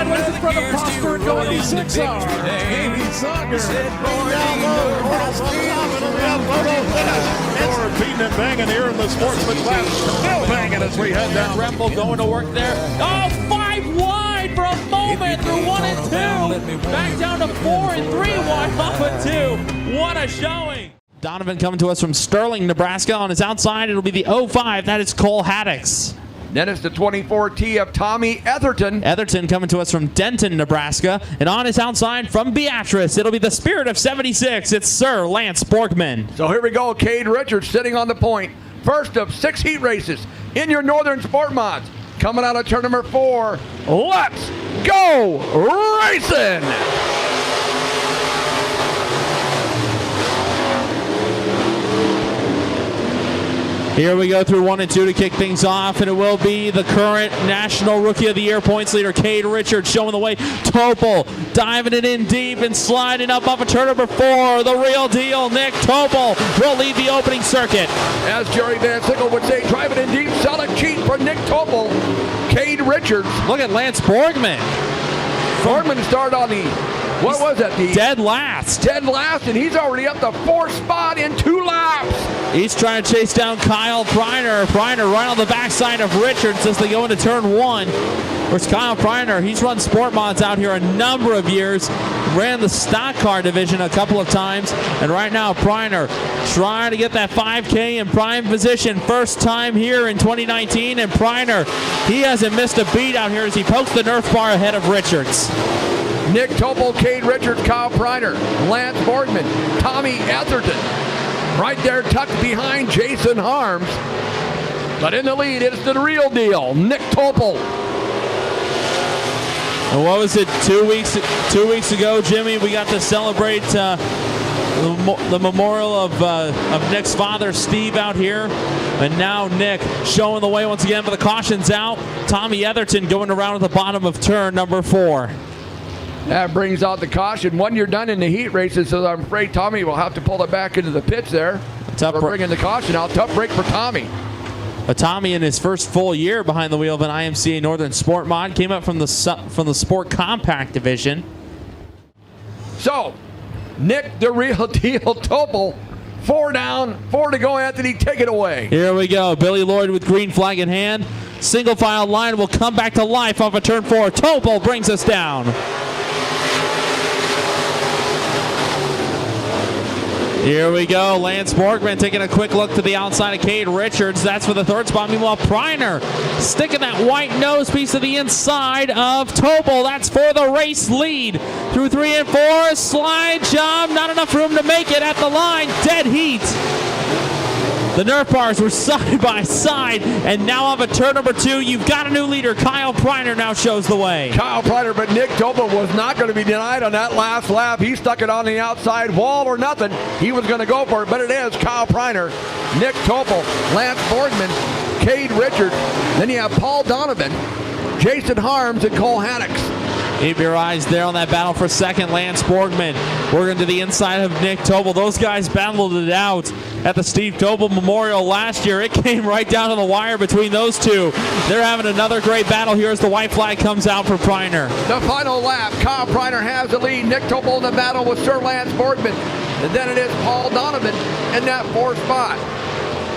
sideways in front of Prosper and going 86R. Amy Zucker. Down low. We're beating and banging here in the sportsman class. Still banging as we head down. Rempel going to work there. Oh, 5 wide for a moment through 1 and 2. Back down to 4 and 3 wide off of 2. What a showing. Donovan coming to us from Sterling, Nebraska. On his outside, it'll be the 05. That is Cole Haddix. Then it's the 24T of Tommy Etherton. Etherton coming to us from Denton, Nebraska. And on his outside from Beatrice, it'll be the Spirit of 76. It's Sir Lance Borgman. So here we go. Cade Richards sitting on the point. First of 6 heat races in your Northern Sport Mods. Coming out of turn number 4. Let's go racing! Here we go through 1 and 2 to kick things off, and it will be the current National Rookie of the Year points leader, Cade Richards, showing the way. Topol diving it in deep and sliding up off of turn number 4. The real deal, Nick Topol, will lead the opening circuit. As Jerry Van Sickle would say, drive it in deep, solid cheat for Nick Topol. Cade Richards. Look at Lance Borgman. Borgman started on the, what was that? The dead last. Dead last, and he's already up the 4th spot in 2 laps. He's trying to chase down Kyle Preiner. Preiner right on the backside of Richards as they go into turn 1. Where's Kyle Preiner? He's run sport mods out here a number of years. Ran the stock car division a couple of times. And right now, Preiner trying to get that 5K in prime position. First time here in 2019. And Preiner, he hasn't missed a beat out here as he pokes the Nerf bar ahead of Richards. Nick Topol, Cade Richards, Kyle Preiner, Lance Borgman, Tommy Etherton. Right there tucked behind Jason Harms. But in the lead, it's the real deal, Nick Topol. And what was it, 2 weeks ago, Jimmy? We got to celebrate the memorial of Nick's father, Steve, out here. And now Nick showing the way once again, but the caution's out. Tommy Etherton going around at the bottom of turn number 4. That brings out the caution. When you're done in the heat races, so I'm afraid Tommy will have to pull it back into the pits there. We're bringing the caution out. Tough break for Tommy. But Tommy, in his first full year behind the wheel of an IMCA Northern Sport Mod, came up from the Sport Compact division. So, Nick, the real deal, Topol. 4 down, 4 to go, Anthony. Take it away. Here we go. Billy Lloyd with green flag in hand. Single file line will come back to life off of turn 4. Topol brings us down. Here we go. Lance Borgman taking a quick look to the outside of Cade Richards. That's for the 3rd spot. Meanwhile, Preiner sticking that white nose piece to the inside of Topol. That's for the race lead. Through 3 and 4. Slide job. Not enough room to make it at the line. Dead heat. The Nerf bars were side by side, and now off of turn number 2, you've got a new leader. Kyle Preiner now shows the way. Kyle Preiner, but Nick Topol was not going to be denied on that last lap. He stuck it on the outside wall or nothing. He was going to go for it, but it is Kyle Preiner, Nick Topol, Lance Borgman, Cade Richards. Then you have Paul Donovan, Jason Harms, and Cole Haddix. Keep your eyes there on that battle for second. Lance Borgman working to the inside of Nick Topol. Those guys battled it out at the Steve Topol Memorial last year. It came right down to the wire between those two. They're having another great battle here as the white flag comes out for Preiner. The final lap, Kyle Preiner has the lead. Nick Topol in the battle with Sir Lance Borgman. And then it is Paul Donovan in that 4th spot.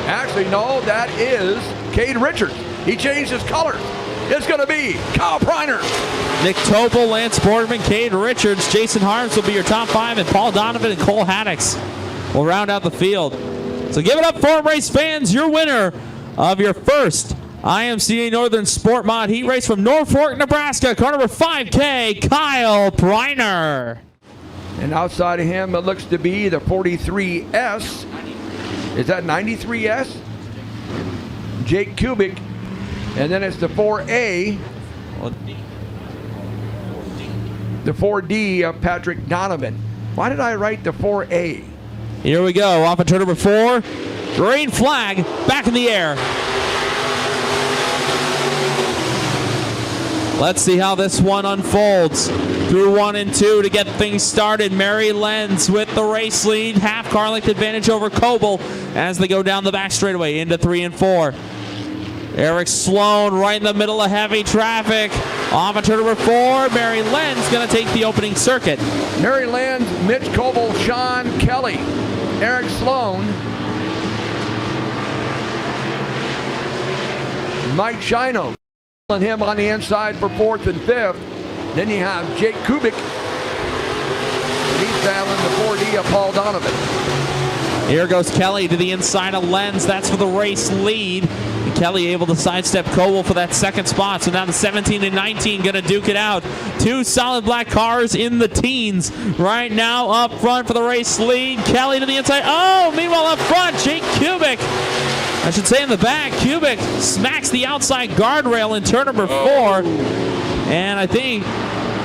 Actually, no, that is Cade Richards. He changed his colors. It's going to be Kyle Preiner. Nick Topol, Lance Borgman, Cade Richards, Jason Harms will be your top 5, and Paul Donovan and Cole Haddix will round out the field. So give it up, Farm Race fans, your winner of your first IMCA Northern Sport Mod heat race from Norfolk, Nebraska, car number 5K, Kyle Preiner. And outside of him, it looks to be the 43S. Is that 93S? Jake Kubik. And then it's the 4A. The 4D of Patrick Donovan. Why did I write the 4A? Here we go, off of turn number 4. Green flag, back in the air. Let's see how this one unfolds. Through 1 and 2 to get things started. Mary Lenz with the race lead. Half car length advantage over Coble as they go down the back straightaway into 3 and 4. Eric Sloan right in the middle of heavy traffic. Off of turn number 4, Mary Lynn's going to take the opening circuit. Mary Lynn, Mitch Coble, Sean Kelly, Eric Sloan, Mike Shino, and him on the inside for 4th and 5th. Then you have Jake Kubik. He's battling the 4D of Paul Donovan. Here goes Kelly to the inside of Lenz. That's for the race lead. Kelly able to sidestep Coble for that second spot. So now the 17 and 19 going to duke it out. Two solid black cars in the teens right now up front for the race lead. Kelly to the inside. Oh, meanwhile up front, Jake Kubik. I should say in the back, Kubik smacks the outside guardrail in turn number 4. And I think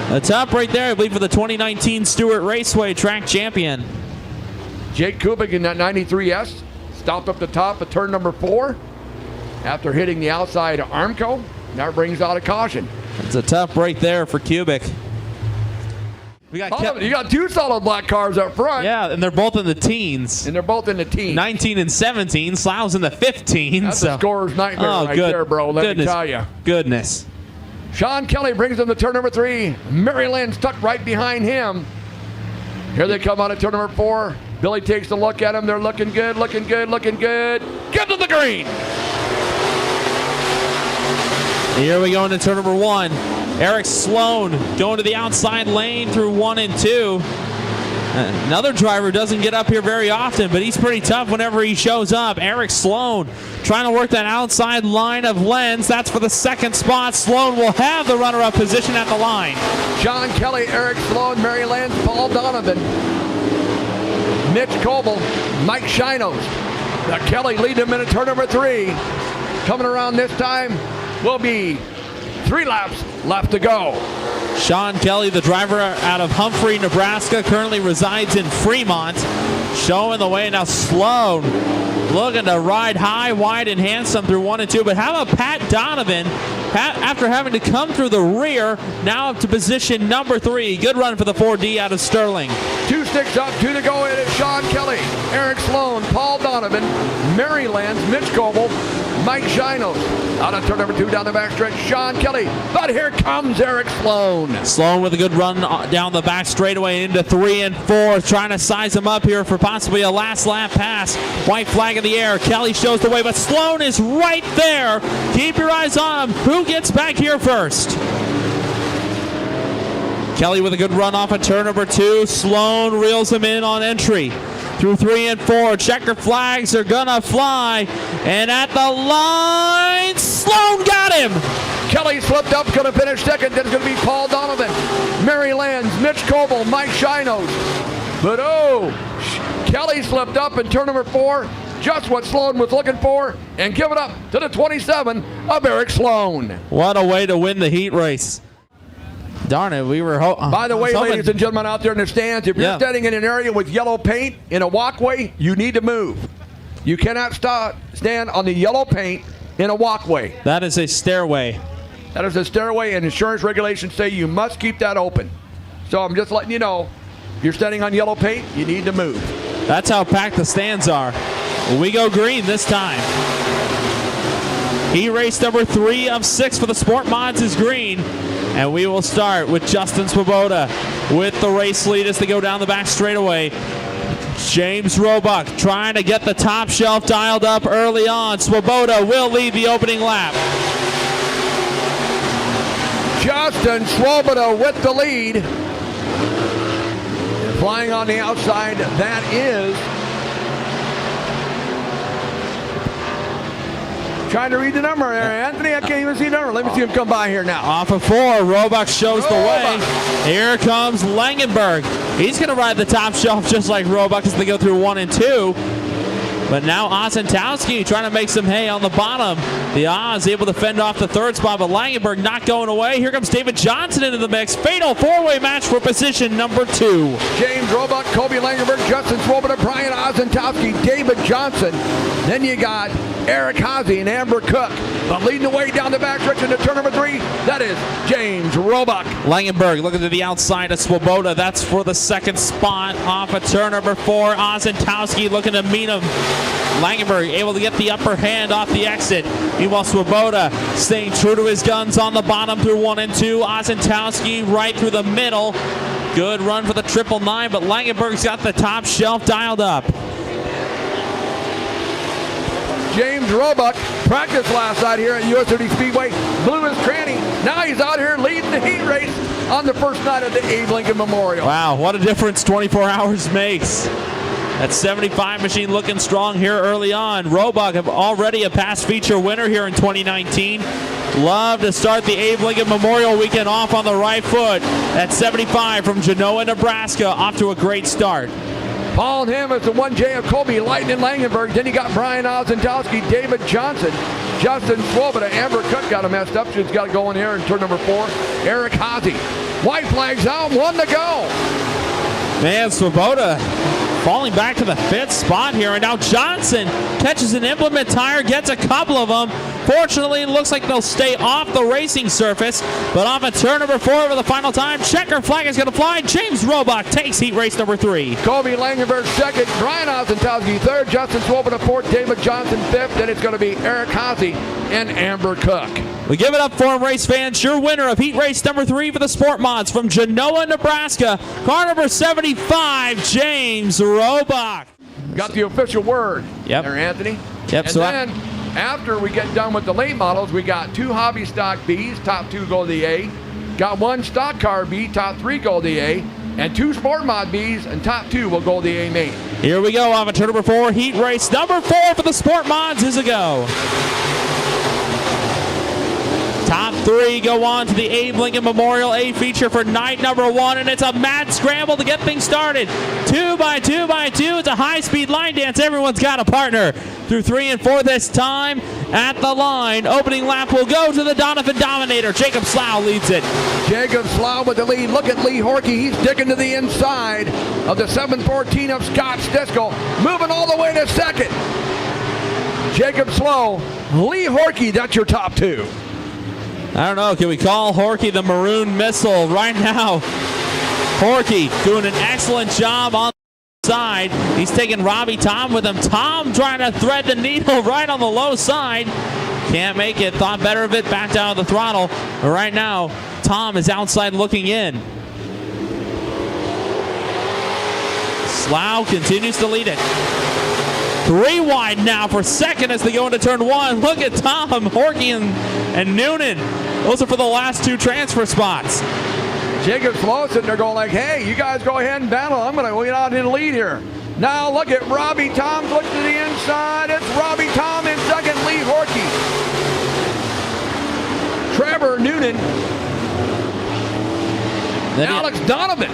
the top right there, I believe, for the 2019 Stewart Raceway track champion. Jake Kubik in that 93S stopped up the top of turn number 4 after hitting the outside Armco. That brings out a caution. It's a tough break there for Kubik. We got you got two solid black cars up front. Yeah, and they're both in the teens. 19 and 17. Slough's in the 15. That's a scorer's nightmare there, bro. Let me tell you. Goodness. Sean Kelly brings them to turn number 3. Mary Lynn stuck right behind him. Here they come out of turn number 4. Billy takes a look at them. They're looking good, looking good, looking good. Get to the green. Here we go into turn number 1. Eric Sloan going to the outside lane through 1 and 2. Another driver doesn't get up here very often, but he's pretty tough whenever he shows up. Eric Sloan trying to work that outside line of Lenz. That's for the second spot. Sloan will have the runner-up position at the line. Sean Kelly, Eric Sloan, Mary Lynn, Paul Donovan, Mitch Coble, Mike Shinos. Kelly leading him into turn number 3. Coming around this time will be 3 laps left to go. Sean Kelly, the driver out of Humphrey, Nebraska, currently resides in Fremont. Showing the way now. Sloan looking to ride high, wide, and handsome through 1 and 2. But how about Pat Donovan? Pat, after having to come through the rear, now up to position number 3. Good run for the 4D out of Sterling. 2 sticks up, 2 to go in it. Sean Kelly, Eric Sloan, Paul Donovan, Mary Lance, Mitch Coble, Mike Shinos. Out on turn number 2 down the backstretch, Sean Kelly. But here comes Eric Sloan. Sloan with a good run down the back straightaway into 3 and 4. Trying to size him up here for possibly a last lap pass. White flag in the air. Kelly shows the way, but Sloan is right there. Keep your eyes on him. Who gets back here first? Kelly with a good run off of turn number 2. Sloan reels him in on entry. Through 3 and 4, checker flags are gonna fly, and at the line, Sloan got him! Kelly slipped up, gonna finish second, then it's gonna be Paul Donovan, Mary Lands, Mitch Coble, Mike Shinos. But Kelly slipped up in turn number 4, just what Sloan was looking for, and give it up to the 27 of Eric Sloan. What a way to win the heat race. Darn it, we were By the way, ladies and gentlemen out there in the stands, if you're standing in an area with yellow paint in a walkway, you need to move. You cannot stand on the yellow paint in a walkway. That is a stairway. That is a stairway, and insurance regulations say you must keep that open. So I'm just letting you know, if you're standing on yellow paint, you need to move. That's how packed the stands are. We go green this time. Heat race number 3 of 6 for the Sport Mods is green. And we will start with Justin Swoboda with the race lead as they go down the back straightaway. James Roebuck trying to get the top shelf dialed up early on. Swoboda will lead the opening lap. Justin Swoboda with the lead. Flying on the outside, that is... Trying to read the number there, Anthony. I can't even see the number. Let me see him come by here now. Off of 4, Roebuck shows the way. Here comes Langenberg. He's going to ride the top shelf just like Roebuck as they go through 1 and 2. But now Osentowski trying to make some hay on the bottom. The Oz able to fend off the 3rd spot, but Langenberg not going away. Here comes David Johnson into the mix. Fatal 4-way match for position number 2. James Roebuck, Kobe Langenberg, Justin Swoboda, Brian Osentowski, David Johnson. Then you got Eric Haase and Amber Cook. But leading the way down the backstretch into turn number 3, that is James Roebuck. Langenberg looking to the outside of Swoboda. That's for the 2nd spot off of turn number 4. Osentowski looking to meet him Langenberg able to get the upper hand off the exit. Meanwhile, Swoboda staying true to his guns on the bottom through 1 and 2. Ozentowski right through the middle. Good run for the 999, but Langenberg's got the top shelf dialed up. James Roebuck practiced last night here at US 30 Speedway. Blew his tranny. Now he's out here leading the heat race on the first night of the Abe Lincoln Memorial. Wow, what a difference 24 hours makes. That 75 machine looking strong here early on. Roebuck already a past feature winner here in 2019. Love to start the Abe Lincoln Memorial weekend off on the right foot. That 75 from Genoa, Nebraska, off to a great start. Following him is the 1J of Colby, Lightning Langenberg. Then you got Brian Ozentowski, David Johnson, Justin Swoboda. Amber Cook got a messed up. She's got to go in here in turn number 4. Eric Haase. White flags out, 1 to go. Man, Swoboda falling back to the 5th spot here, and now Johnson catches an implement tire, gets a couple of them. Fortunately, it looks like they'll stay off the racing surface, but off at turn number 4 for the final time. Checker flag is going to fly. James Roebuck takes heat race number 3. Colby Langenberg 2nd, Brian Ozentowski 3rd, Justin Swoboda 4th, David Johnson 5th, then it's going to be Eric Haase and Amber Cook. We give it up for him, race fans. Your winner of heat race number 3 for the Sport Mods from Genoa, Nebraska, car number 75, James Roebuck. Got the official word Yep. there, Anthony. Yep. And So then after we get done with the late models, we got 2 hobby stock Bs, top 2 go to the A. Got 1 stock car B, top 3 go to the A. And 2 Sport Mod Bs, and top 2 will go to the A main. here we go. Off at turn number 4, heat race number 4 for the Sport Mods is a go. Top 3 go on to the Abe Lincoln Memorial A feature for night number 1, and it's a mad scramble to get things started. 2 by 2 by 2. It's a high-speed line dance. Everyone's got a partner. Through 3 and 4 this time at the line. Opening lap will go to the Donovan Dominator. Jacob Slough leads it. Jacob Slough with the lead. Look at Lee Horkey. He's digging to the inside of the 714 of Scott Stiskel. Moving all the way to 2nd. Jacob Slough, Lee Horkey, that's your top 2. I don't know. Can we call Horkey the Maroon Missile right now? Horkey doing an excellent job on the side. He's taking Robbie Tom with him. Tom trying to thread the needle right on the low side. Can't make it. Thought better of it. Back down to the throttle. But right now, Tom is outside looking in. Slough continues to lead it. 3 wide now for 2nd as they go into turn 1. Look at Tom, Horkey, and Noonan. Those are for the last 2 transfer spots. Jacob Slough sitting there going like, hey, you guys go ahead and battle. I'm going to get out in the lead here. Now look at Robbie Tom. Look to the inside. It's Robbie Tom in 2nd, Lee Horkey. Trevor Noonan. Alex Donovan.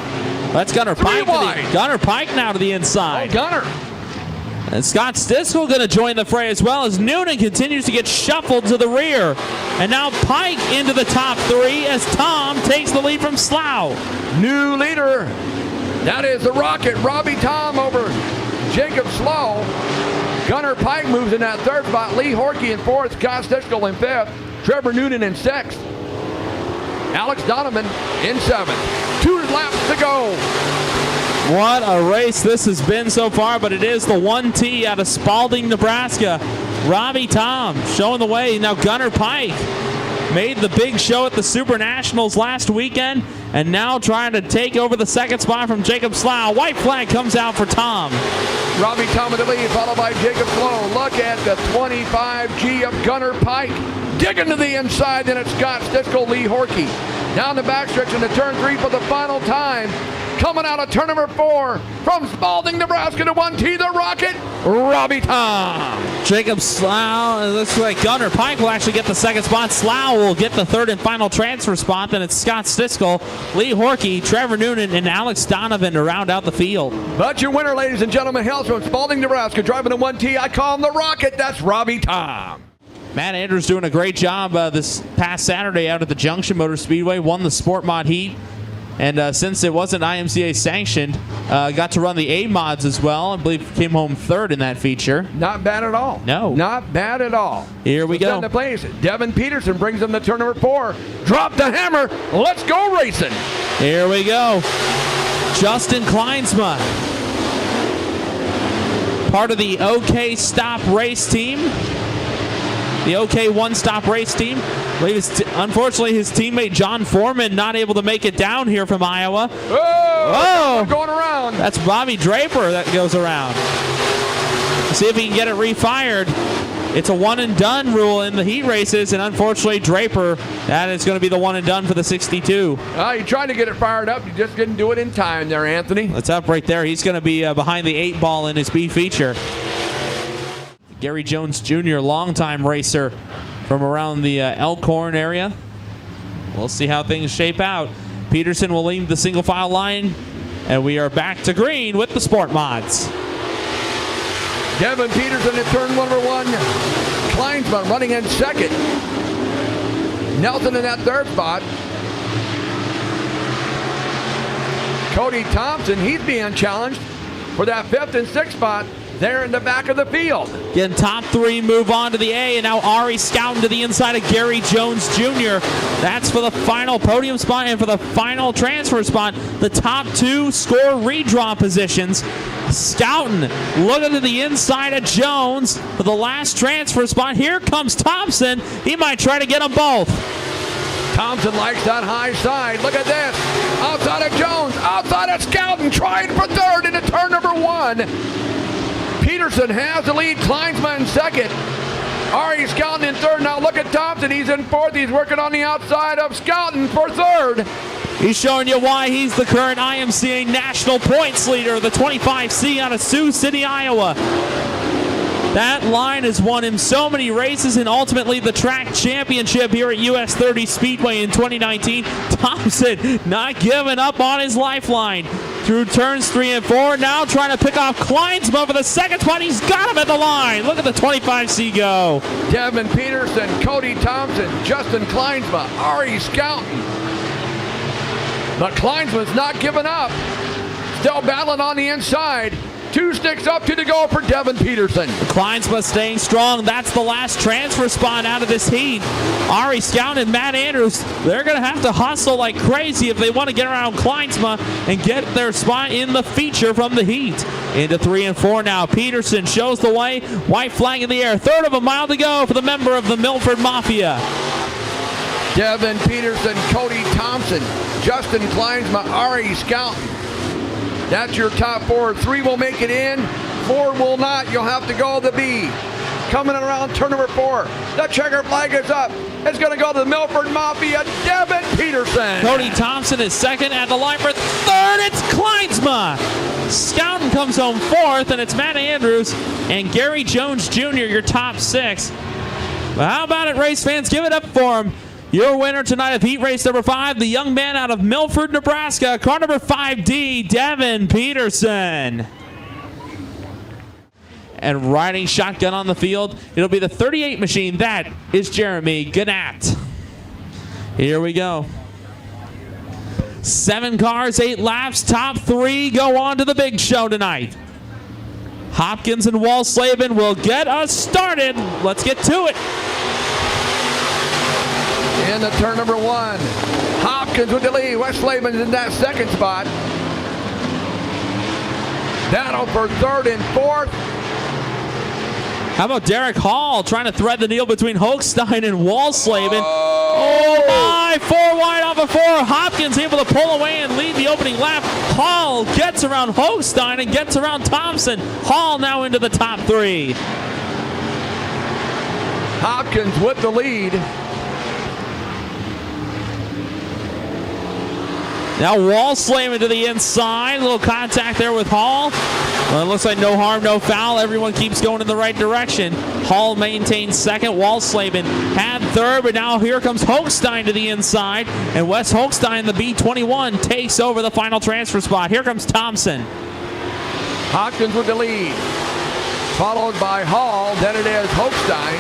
That's Gunnar Pike. Gunnar Pike now to the inside. Oh, Gunnar. And Scott Stiskel going to join the fray as well as Noonan continues to get shuffled to the rear. And now Pike into the top 3 as Tom takes the lead from Slough. New leader. That is the Rocket. Robbie Tom over Jacob Slough. Gunnar Pike moves in that 3rd spot. Lee Horkey in 4th. Scott Stiskel in 5th. Trevor Noonan in 6th. Alex Donovan in 7th. 2 laps to go. What a race this has been so far, but it is the 1T out of Spalding, Nebraska. Robbie Tom showing the way. Now Gunnar Pike made the big show at the Super Nationals last weekend and now trying to take over the 2nd spot from Jacob Slough. White flag comes out for Tom. Robbie Tom with the lead, followed by Jacob Slough. Look at the 25G of Gunnar Pike. Digging to the inside, then it's Scott Stiskel, Lee Horkey. Down the backstretch into turn 3 for the final time. Coming out of turn number 4 from Spalding, Nebraska to 1T, the Rocket, Robbie Tom. Jacob Slough, it looks like Gunnar Pike will actually get the 2nd spot. Slough will get the 3rd and final transfer spot. Then it's Scott Stiskel, Lee Horkey, Trevor Noonan, and Alex Donovan to round out the field. But your winner, ladies and gentlemen, hails from Spalding, Nebraska, driving a 1T. I call him the Rocket. That's Robbie Tom. Matt Andrews doing a great job this past Saturday out at the Junction Motor Speedway. Won the Sport Mod Heat. And since it wasn't IMCA sanctioned, got to run the A mods as well. I believe came home 3rd in that feature. Not bad at all. No. Not bad at all. Here we go. The place. Devin Peterson brings them to turn number 4. Drop the hammer. Let's go racing. Here we go. Justin Kleinsma part of the OK Stop race team. The OK One Stop race team. Unfortunately, his teammate John Foreman not able to make it down here from Iowa. Oh, going around. That's Bobby Draper that goes around. See if he can get it refired. It's a one and done rule in the heat races, and unfortunately Draper, that is going to be the one and done for the 62. He tried to get it fired up. He just didn't do it in time there, Anthony. It's up right there. He's going to be behind the 8 ball in his B feature. Gary Jones Jr., longtime racer from around the Elkhorn area. We'll see how things shape out. Peterson will lead the single file line, and we are back to green with the Sport Mods. Devin Peterson at turn number 1. Kleinsman running in second. Nelson in that third spot. Cody Thompson, he's being challenged for that 5th and 6th spot there in the back of the field. Again, top 3 move on to the A, and now Ari scouting to the inside of Gary Jones Jr. That's for the final podium spot and for the final transfer spot. The top 2 score redraw positions. Scouting, looking to the inside of Jones for the last transfer spot. Here comes Thompson. He might try to get them both. Thompson likes that high side. Look at this. Outside of Jones, outside of Scouting, trying for 3rd into turn number 1. Peterson has the lead. Kleinsman in second. Ari Scouting in 3rd. Now look at Thompson. He's in 4th. He's working on the outside of Scouting for 3rd. He's showing you why he's the current IMCA national points leader, the 25C out of Sioux City, Iowa. That line has won him so many races and ultimately the track championship here at US 30 Speedway in 2019. Thompson not giving up on his lifeline. Through turns 3 and 4, now trying to pick off Kleinsma for the 2nd spot. He's got him at the line. Look at the 25C go. Devin Peterson, Cody Thompson, Justin Kleinsma, Ari Scouting. But Kleinsman's not giving up. Still battling on the inside. 2 sticks up to the goal for Devin Peterson. Kleinsma staying strong. That's the last transfer spot out of this heat. Ari Scout and Matt Andrews, they're going to have to hustle like crazy if they want to get around Kleinsma and get their spot in the feature from the heat. Into 3 and 4 now. Peterson shows the way. White flag in the air. 1/3 of a mile to go for the member of the Milford Mafia. Devin Peterson, Cody Thompson, Justin Kleinsma, Ari Scouting. That's your top 4. 3 will make it in. 4 will not. You'll have to go to the B. Coming around turn number 4. The checker flag is up. It's going to go to the Milford Mafia. Devin Peterson. Cody Thompson is 2nd at the line for 3rd. It's Kleinsma. Scouting comes home 4th, and it's Matt Andrews and Gary Jones Jr., your top 6. Well, how about it, race fans? Give it up for him. Your winner tonight of heat race number 5, the young man out of Milford, Nebraska, car number 5D, Devin Peterson. And riding shotgun on the field, it'll be the 38 machine. That is Jeremy Gannett. Here we go. 7 cars, 8 laps, top 3 go on to the big show tonight. Hopkins and Walslavin will get us started. Let's get to it. In turn number 1. Hopkins with the lead. Westlaven's in that 2nd spot. Battle for 3rd and 4th. How about Derek Hall trying to thread the needle between Hochstein and Walslavin? Oh my! 4 wide off of 4. Hopkins able to pull away and lead the opening lap. Hall gets around Hochstein and gets around Thompson. Hall now into the top 3. Hopkins with the lead. Now Walslavin to the inside. A little contact there with Hall. Well, it looks like no harm, no foul. Everyone keeps going in the right direction. Hall maintains 2nd. Walslavin had 3rd, but now here comes Hochstein to the inside. And Wes Hochstein, the B21, takes over the final transfer spot. Here comes Thompson. Hopkins with the lead. Followed by Hall. Then it is Hochstein.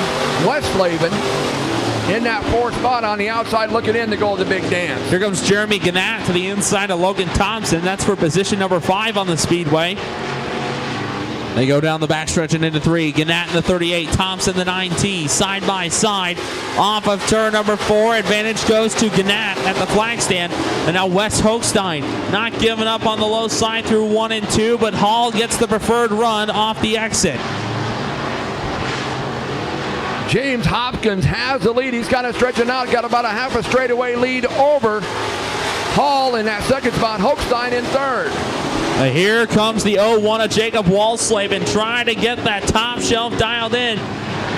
Westlaven in that 4th spot on the outside, looking in to go to the big dance. Here comes Jeremy Gannett to the inside of Logan Thompson. That's for position number 5 on the Speedway. They go down the backstretch and into 3. Gannett in the 38. Thompson the 9T. Side by side. Off of turn number 4. Advantage goes to Gannett at the flag stand. And now Wes Hochstein not giving up on the low side through 1 and 2, but Hall gets the preferred run off the exit. James Hopkins has the lead. He's kind of stretching out. Got about a half a straightaway lead over Hall in that second spot. Hochstein in third. Here comes the 0-1 of Jacob Walsleben trying to get that top shelf dialed in.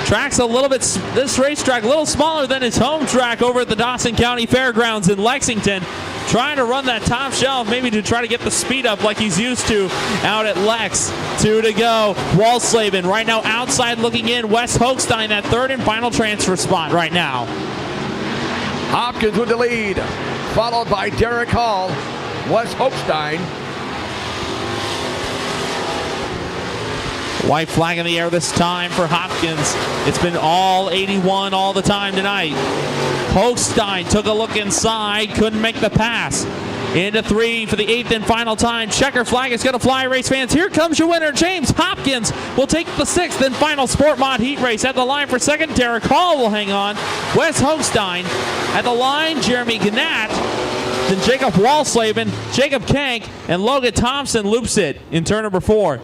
Track's a little bit, this racetrack a little smaller than his home track over at the Dawson County Fairgrounds in Lexington. Trying to run that top shelf, maybe to try to get the speed up like he's used to out at Lex. 2 to go. Walsleben right now outside looking in. Wes Hochstein, that third and final transfer spot right now. Hopkins with the lead, followed by Derek Hall. Wes Hochstein. White flag in the air this time for Hopkins. It's been all 81 all the time tonight. Hochstein took a look inside, couldn't make the pass. Into 3 for the 8th and final time. Checker flag is going to fly, race fans. Here comes your winner, James Hopkins. Will take the 6th and final Sport Mod heat race. At the line for second, Derek Hall will hang on. Wes Hochstein at the line, Jeremy Gannett. Then Jacob Walsleben, Jacob Kank, and Logan Thompson loops it in turn number 4.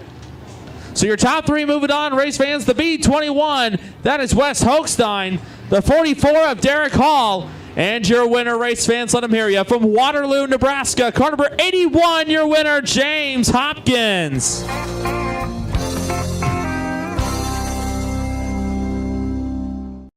So your top 3 moving on, race fans. The B21, that is Wes Hochstein. The 44 of Derek Hall. And your winner, race fans, let him hear you. From Waterloo, Nebraska, car number 81, your winner, James Hopkins.